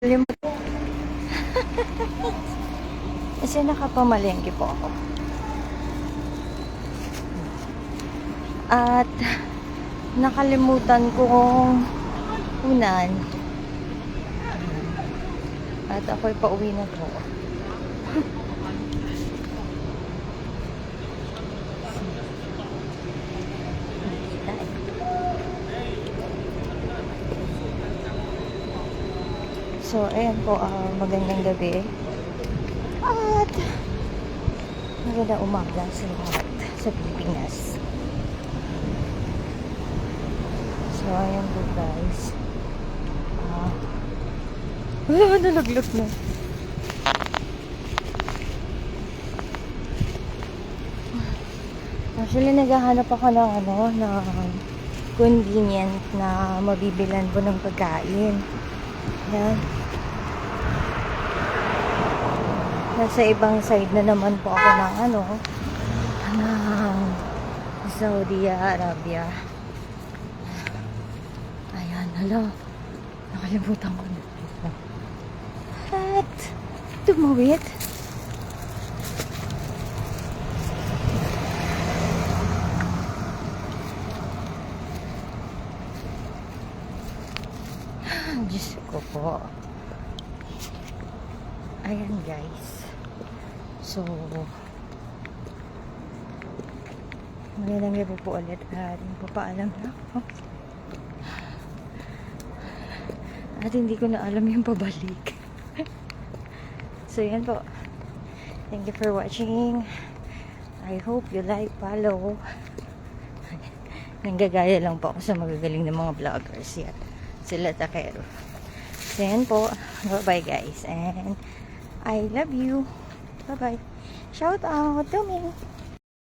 Limot. Kasi nakapamalengke po ako. At nakalimutan kong unan. At ako'y pauwi na po. So, ayan po, magandang gabi. At magandang umaga sa lahat sa Pilipinas. So, ayan po guys. Nalaglot na. Actually, naghahanap ako ng convenient na mabibilan po ng pagkain. Yan. Nasa ibang side na naman po ako ng Saudi Arabia. Ayan, hala. Nakalimutan ko na. At tumawid. Diyos ko po. Ayan guys. So, magandang gabi po ulit. At papaalam na ako. At hindi ko na alam yung pabalik. So, yan po. Thank you for watching. I hope you like, follow. Nanggagaya lang po ako sa magagaling ng mga vloggers. Yan. Sila takero. So, yan po. Bye-bye guys. And I love you. Bye-bye. Shout out to me.